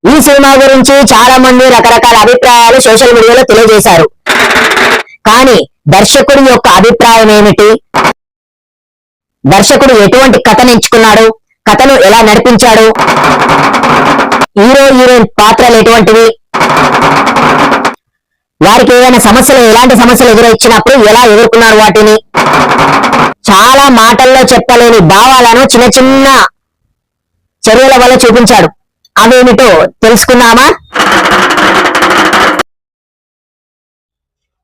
ఈ సినిమా గురించి చాలా మంది రకరకాల అభిప్రాయాలు సోషల్ మీడియాలో తెలియజేశారు. కానీ దర్శకుడి యొక్క అభిప్రాయం ఏమిటి, దర్శకుడు ఎటువంటి కథను ఎంచుకున్నాడు, కథను ఎలా నడిపించాడు, హీరో హీరోయిన్ పాత్రలు ఎటువంటివి, వారికి ఏదైనా సమస్యలు ఎలాంటి సమస్యలు ఎదురొచ్చినప్పుడు ఎలా ఎదుర్కొన్నారు వాటిని, చాలా మాటల్లో చెప్పలేని భావాలను చిన్న చిన్న చర్యల వల్ల చూపించాడు. అవేమిటో తెలుసుకుందామా?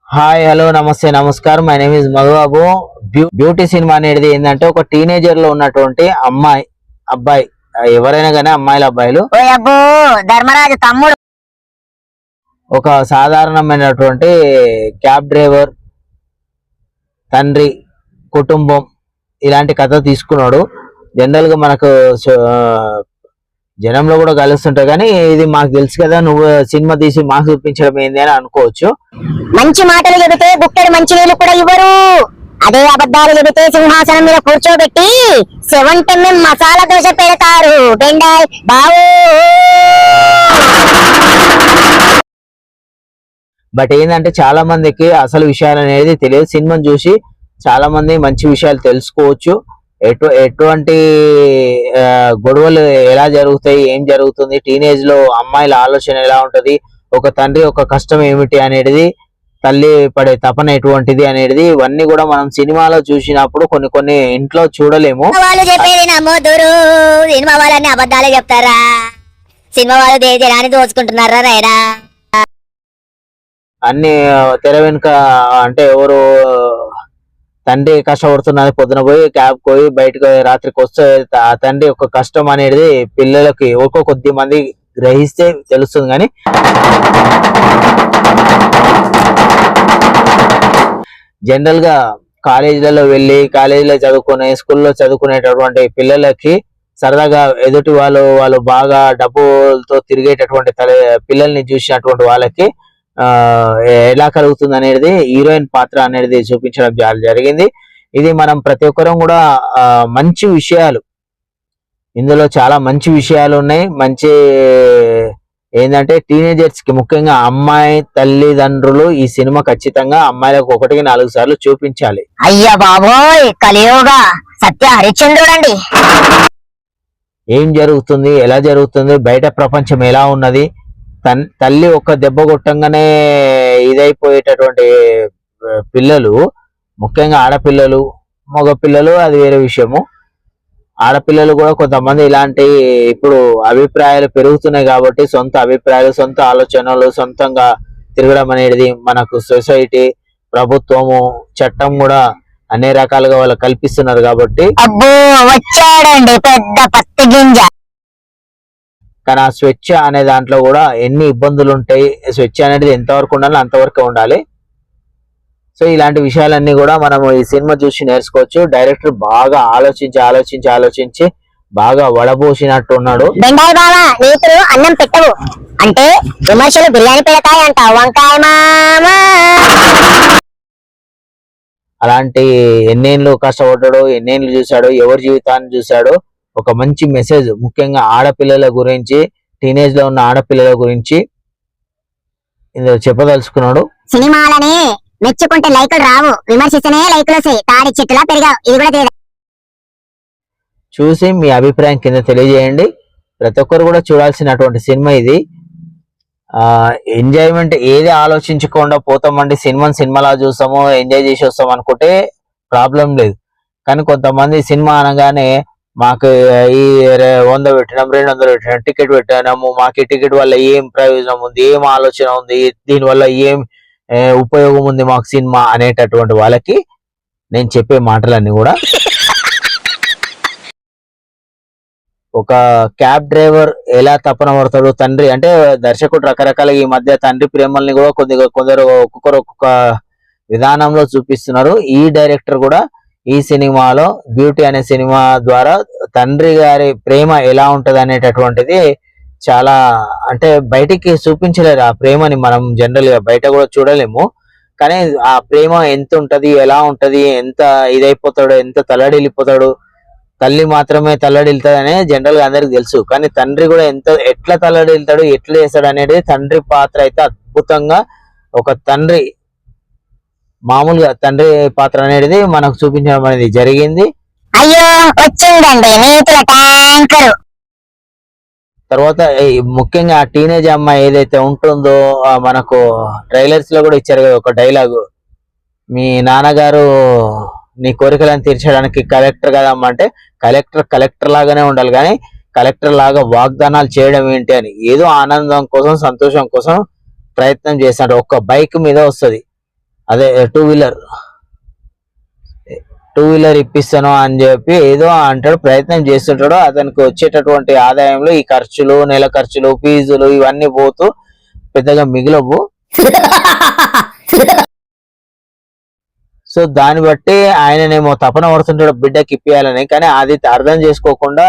హాయ్, హలో, నమస్తే, నమస్కారం. My name is Madhubabu. Beauty cinema అనేది ఏంటంటే ఒక టీనేజర్ లో ఉన్నటువంటి అమ్మాయి అబ్బాయి, ఎవరైనా కానీ అమ్మాయిలు అబ్బాయిలు, ధర్మరాజు తమ్ముడు, ఒక సాధారణమైనటువంటి క్యాబ్ డ్రైవర్ తండ్రి కుటుంబం ఇలాంటి కథ తీసుకున్నాడు. జనరల్ గా మనకు జనంలో కూడా కలుస్తుంటాయి, కానీ ఇది మాకు తెలుసు కదా, నువ్వు సినిమా తీసి మాకు చూపించడం ఏంది అని అనుకోవచ్చు. మంచి మాటలు చెబితే గుక్కెడు మంచి నీళ్ళు కూడా ఇవ్వరు, అదే అబద్ధాలు చెబితే సింహాసనం మీద కూర్చోబెట్టి 70mm మసాలా దోశ పెడతారు. బెండాయ్ బావు. బట్ ఏంటంటే చాలా మందికి అసలు విషయాలు అనేది తెలియదు. సినిమాను చూసి చాలా మంది మంచి విషయాలు తెలుసుకోవచ్చు. ఎటువంటి గొడవలు ఎలా జరుగుతాయి, ఏం జరుగుతుంది, టీనేజ్ లో అమ్మాయిల ఆలోచన ఎలా ఉంటది, ఒక తండ్రి ఒక కష్టం ఏమిటి అనేది, తల్లి పడే తపన ఎటువంటిది అనేది, ఇవన్నీ కూడా మనం సినిమాలో చూసినప్పుడు కొన్ని కొన్ని ఇంట్లో చూడలేము. వాళ్ళు చెప్పేది నమ్మొద్దురు, సినిమా వాళ్ళని అబద్ధాలే చెప్తారా, సినిమా వాళ్ళు దేని దోచుకుంటున్నారా రైడా. అన్ని తెర వెనుక అంటే ఎవరు తండ్రి కష్టపడుతున్నది, పొద్దున పోయి క్యాబ్ పోయి బయటకు రాత్రికి వస్తే ఆ తండ్రి యొక్క కష్టం అనేది పిల్లలకి కొద్ది మంది గ్రహిస్తే తెలుస్తుంది. కానీ జనరల్ గా కాలేజీలలో వెళ్ళి కాలేజీలో చదువుకునే స్కూల్లో చదువుకునేటటువంటి పిల్లలకి సరదాగా ఎదుటి వాళ్ళు బాగా డబ్బులతో తిరిగేటటువంటి పిల్లల్ని చూసినటువంటి వాళ్ళకి ఎలా కలుగుతుంది అనేది హీరోయిన్ పాత్ర అనేది చూపించడం జరిగింది. ఇది మనం ప్రతి ఒక్కరం కూడా మంచి విషయాలు, ఇందులో చాలా మంచి విషయాలు ఉన్నాయి. మంచి ఏంటంటే టీనేజర్స్ కి, ముఖ్యంగా అమ్మాయి తల్లిదండ్రులు ఈ సినిమా ఖచ్చితంగా అమ్మాయిలకు 1-4 సార్లు చూపించాలి. అయ్యా బాబోయ్, కలియుగ సత్య హరిశ్చంద్రుడండి. ఏం జరుగుతుంది, ఎలా జరుగుతుంది, బయట ప్రపంచం ఎలా ఉన్నది, తల్లి ఒక దెబ్బ కొట్టంగానే ఇదైపోయేటటువంటి పిల్లలు, ముఖ్యంగా ఆడపిల్లలు, మగ పిల్లలు అది వేరే విషయము. ఆడపిల్లలు కూడా కొంతమంది ఇలాంటి ఇప్పుడు అభిప్రాయాలు పెరుగుతున్నాయి కాబట్టి సొంత అభిప్రాయాలు, సొంత ఆలోచనలు, సొంతంగా తిరగడం అనేది మనకు సొసైటీ, ప్రభుత్వము, చట్టం కూడా అన్ని రకాలుగా వాళ్ళు కల్పిస్తున్నారు కాబట్టి. అబ్బో వచ్చాడండి పెద్ద పత్తి గింజ. కానీ ఆ స్వేచ్ఛ అనే దాంట్లో కూడా ఎన్ని ఇబ్బందులు ఉంటాయి, స్వేచ్ఛ అనేది ఎంతవరకు ఉండాలో అంతవరకు ఉండాలి. సో ఇలాంటి విషయాలన్నీ కూడా మనం ఈ సినిమా చూసి నేర్చుకోవచ్చు. డైరెక్టర్ బాగా ఆలోచించి బాగా వడబోసినట్టు ఉన్నాడు. బెండాయి బావా, నీతులు అన్నం పెట్టవు అంటే విమర్శలు బిర్యానీ పెడతాయంట, వంకాయ మామా. అలాంటి ఎన్నేళ్ళు కష్టపడ్డాడు, ఎన్నేళ్ళు చూశాడు, ఎవరి జీవితాన్ని చూశాడు. ఒక మంచి మెసేజ్, ముఖ్యంగా ఆడపిల్లల గురించి, టీనేజ్ లో ఉన్న ఆడపిల్లల గురించి ఇందులో చెప్పదలుచుకున్నాడు. సినిమాలని మెచ్చుకుంటే లైకులు రావు, విమర్శిస్తేనే లైకులు వస్తాయి. తాడి చెట్టులా పెరిగావు, ఇది కూడా తెలియదు. చూసి మీ అభిప్రాయం కింద తెలియజేయండి. ప్రతి ఒక్కరు కూడా చూడాల్సినటువంటి సినిమా ఇది. ఎంజాయ్మెంట్ ఏది ఆలోచించకుండా పోతామండి, సినిమాలా చూస్తాము, ఎంజాయ్ చేసి వస్తాం అనుకుంటే ప్రాబ్లం లేదు. కానీ కొంతమంది సినిమా అనగానే మాకు ఈ 100 పెట్టినాం, 200 పెట్టినాం, టికెట్ పెట్టినాము, మాకు ఈ టికెట్ వల్ల ఏం ప్రయోజనం ఉంది, ఏం ఆలోచన ఉంది, దీనివల్ల ఏం ఉపయోగం ఉంది మాకు సినిమా అనేటటువంటి వాళ్ళకి నేను చెప్పే మాటలన్నీ కూడా, ఒక క్యాబ్ డ్రైవర్ ఎలా తపన పడతాడు, తండ్రి అంటే దర్శకుడు రకరకాల ఈ మధ్య తండ్రి ప్రేమల్ని కూడా కొందరు ఒక్కొక్క విధానంలో చూపిస్తున్నారు. ఈ డైరెక్టర్ కూడా ఈ సినిమాలో బ్యూటీ అనే సినిమా ద్వారా తండ్రి గారి ప్రేమ ఎలా ఉంటది అనేటటువంటిది చాలా, అంటే బయటికి చూపించలేరు ఆ ప్రేమని. మనం జనరల్ గా బయట కూడా చూడలేము, కానీ ఆ ప్రేమ ఎంత ఉంటది, ఎలా ఉంటది, ఎంత ఇదైపోతాడు, ఎంత తలడిల్లిపోతాడు, తల్లి మాత్రమే తల్లడిల్తాడనే జనరల్ గా అందరికి తెలుసు. కానీ తండ్రి కూడా ఎట్లా తల్లడిల్తాడు, ఎట్లా చేస్తాడు అనేది తండ్రి పాత్ర అయితే అద్భుతంగా ఒక తండ్రి మామూలుగా తండ్రి పాత్ర అనేది మనకు చూపించడం అనేది జరిగింది. అయ్యో వచ్చిందండి నీతుల ట్యాంకర్. తర్వాత ముఖ్యంగా ఆ టీనేజ్ అమ్మాయి ఏదైతే ఉంటుందో మనకు ట్రైలర్స్ లో కూడా ఇచ్చారు కదా ఒక డైలాగు, మీ నాన్నగారు నీ కోరికలను తీర్చడానికి కలెక్టర్ కదమ్మా అంటే, కలెక్టర్ లాగానే ఉండాలి కానీ కలెక్టర్ లాగా వాగ్దానాలు చేయడం ఏంటి అని, ఏదో ఆనందం కోసం సంతోషం కోసం ప్రయత్నం చేస్తాడు. ఒక్క బైక్ మీద వస్తుంది, అదే టూ వీలర్ ఇప్పిస్తాను అని చెప్పి ఏదో అంటాడు, ప్రయత్నం చేస్తుంటాడు. అతనికి వచ్చేటటువంటి ఆదాయంలో ఈ ఖర్చులు, నెల ఖర్చులు, ఫీజులు ఇవన్నీ పోతూ పెద్దగా మిగిలవు. సో దాన్ని బట్టి ఆయననేమో తపన పడుతుంటాడు బిడ్డకి ఇప్పియాలని. కానీ అది అర్థం చేసుకోకుండా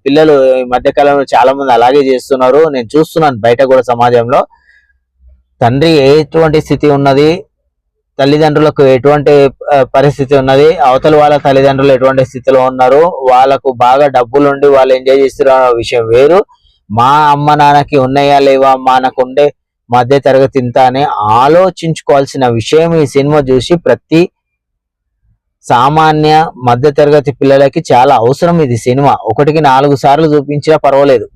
పిల్లలు ఈ మధ్య కాలంలో చాలా మంది అలాగే చేస్తున్నారు. నేను చూస్తున్నాను బయట కూడా సమాజంలో. తండ్రి ఎటువంటి స్థితి ఉన్నది, తల్లిదండ్రులకు ఎటువంటి పరిస్థితి ఉన్నది, అవతల వాళ్ళ తల్లిదండ్రులు ఎటువంటి స్థితిలో ఉన్నారు, వాళ్ళకు బాగా డబ్బులు ఉండి వాళ్ళు ఎంజాయ్ చేస్తున్న విషయం వేరు. మా అమ్మ నాన్నకి ఉన్నాయా లేవా, మనకు ఉండే మధ్య తరగతి ఇంత అని ఆలోచించుకోవాల్సిన విషయం ఈ సినిమా చూసి ప్రతి సామాన్య మధ్య తరగతి పిల్లలకి చాలా అవసరం ఇది సినిమా. 1కి 4 సార్లు చూపించినా పర్వాలేదు.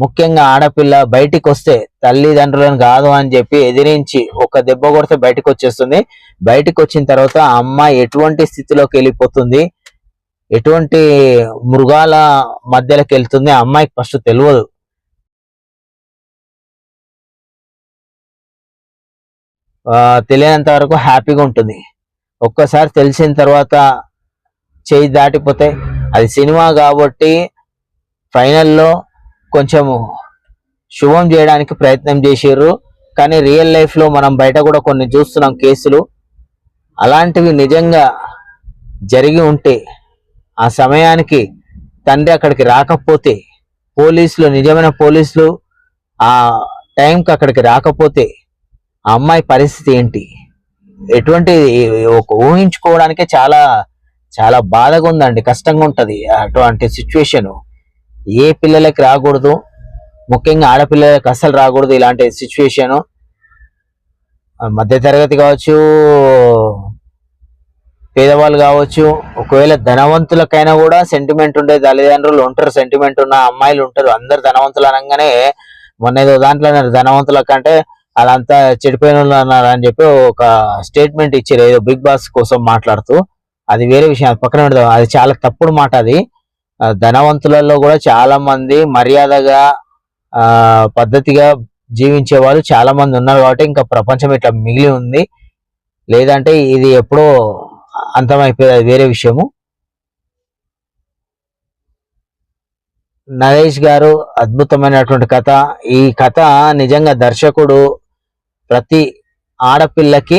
ముఖ్యంగా ఆడపిల్ల బయటికి వస్తే తల్లిదండ్రులను కాదు అని చెప్పి ఎదిరించి ఒక దెబ్బ కొడితే బయటకు వచ్చేస్తుంది. బయటకు వచ్చిన తర్వాత అమ్మ ఎటువంటి స్థితిలోకి వెళ్ళిపోతుంది, ఎటువంటి మృగాల మధ్యలోకి వెళ్తుంది అమ్మాయికి ఫస్ట్ తెలియదు. తెలియనంత వరకు హ్యాపీగా ఉంటుంది. ఒక్కసారి తెలిసిన తర్వాత చేయి దాటిపోతే, అది సినిమా కాబట్టి ఫైనల్లో కొంచెము శుభం చేయడానికి ప్రయత్నం చేసారు. కానీ రియల్ లైఫ్ లో మనం బయట కూడా కొన్ని చూస్తున్నాం కేసులు. అలాంటివి నిజంగా జరిగి ఉంటే ఆ సమయానికి తండ్రి అక్కడికి రాకపోతే, పోలీసులు నిజమైన పోలీసులు ఆ టైంకి అక్కడికి రాకపోతే ఆ అమ్మాయి పరిస్థితి ఏంటి, ఎటువంటి ఊహించుకోవడానికే చాలా చాలా బాధగా ఉందండి, కష్టంగా ఉంటది అటువంటి సిచ్యువేషన్. ఏ పిల్లలకి రాకూడదు, ముఖ్యంగా ఆడపిల్లలకి అస్సలు రాకూడదు ఇలాంటి సిచ్యువేషన్. మధ్య తరగతి కావచ్చు, పేదవాళ్ళు కావచ్చు, ఒకవేళ ధనవంతులకైనా కూడా సెంటిమెంట్ ఉండే తల్లిదండ్రులు ఉంటారు, సెంటిమెంట్ ఉన్న అమ్మాయిలు ఉంటారు. అందరు ధనవంతులు అనగానే మొన్న ఏదో దాంట్లో ధనవంతుల కంటే అదంతా చెడిపోయిన వాళ్ళు అన్నారు అని చెప్పి ఒక స్టేట్మెంట్ ఇచ్చారు ఏదో బిగ్ బాస్ కోసం మాట్లాడుతూ. అది వేరే విషయం, అది పక్కన పెడదాం. అది చాలా తప్పుడు మాట. అది ధనవంతులలో కూడా చాలా మంది మర్యాదగా పద్ధతిగా జీవించే వాళ్ళు చాలా మంది ఉన్నారు కాబట్టి ఇంకా ప్రపంచం ఇట్లా మిగిలి ఉంది. లేదంటే ఇది ఎప్పుడో అంతమైపోయేది, అది వేరే విషయము. నరేష్ గారు అద్భుతమైనటువంటి కథ. ఈ కథ నిజంగా దర్శకుడు ప్రతి ఆడపిల్లకి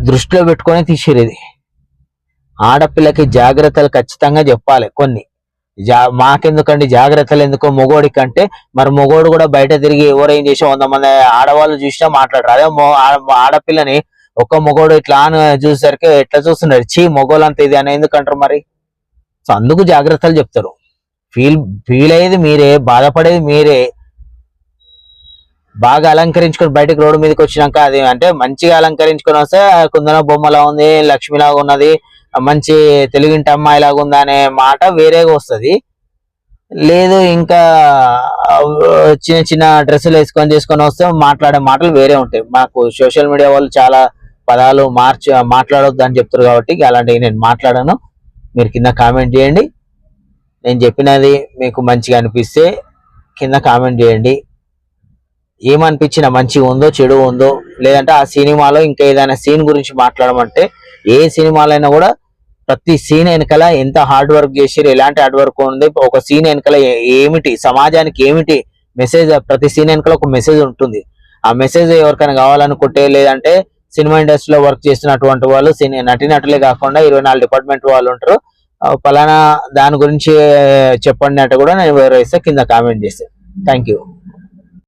దృష్టిలో పెట్టుకొని తీసిరు. ఇది ఆడపిల్లకి జాగ్రత్తలు ఖచ్చితంగా చెప్పాలి కొన్ని. మాకెందుకండి జాగ్రత్తలు ఎందుకు మొగోడి కంటే, మరి మొగోడు కూడా బయట తిరిగి ఎవరేం చేసి 100 మంది ఆడవాళ్ళు చూసినా మాట్లాడరు. అదే ఆడపిల్లని ఒక్క మొగోడు ఇట్లా చూసేసరికి ఎట్లా చూస్తున్నారు, చీ మొగోళ్ళంతా ఇది అని ఎందుకంటారు మరి. సో అందుకు జాగ్రత్తలు చెప్తారు. ఫీల్ అయ్యేది మీరే, బాధపడేది మీరే. బాగా అలంకరించుకొని బయటకు రోడ్డు మీదకి వచ్చినాక అది అంటే మంచిగా అలంకరించుకొని వస్తే కుందన బొమ్మలా ఉంది, లక్ష్మిలాగా ఉన్నది, మంచి తెలుగింటి అమ్మాయి లాగా ఉందా అనే మాట వేరేగా వస్తుంది. లేదు ఇంకా చిన్న చిన్న డ్రెస్సులు వేసుకొని చేసుకొని వస్తే మాట్లాడే మాటలు వేరే ఉంటాయి. మాకు సోషల్ మీడియా వాళ్ళు చాలా పదాలు మాట్లాడొద్దు అని చెప్తారు కాబట్టి అలాంటివి నేను మాట్లాడాను. మీరు కింద కామెంట్ చేయండి. నేను చెప్పినది మీకు మంచిగా అనిపిస్తే కింద కామెంట్ చేయండి. ఏమనిపించినా మంచిగా ఉందో చెడు ఉందో, లేదంటే ఆ సినిమాలో ఇంకా ఏదైనా సీన్ గురించి మాట్లాడమంటే, ఏ సినిమాలైనా కూడా ప్రతి సీన్ వెనకాల ఎంత హార్డ్ వర్క్ చేసారు, ఎలాంటి హార్డ్ వర్క్ ఉంది, ఒక సీన్ వెనకాల ఏమిటి, సమాజానికి ఏమిటి మెసేజ్, ప్రతి సీన్ వెనకాల ఒక మెసేజ్ ఉంటుంది. ఆ మెసేజ్ ఎవరికైనా కావాలనుకుంటే, లేదంటే సినిమా ఇండస్ట్రీలో వర్క్ చేస్తున్నటువంటి వాళ్ళు, నటినటులే కాకుండా 24 డిపార్ట్మెంట్ వాళ్ళు ఉంటారు, పలానా దాని గురించి చెప్పండి అంటే కూడా నేను వివరిస్తే కింద కామెంట్ చేస్తాను. Thank you.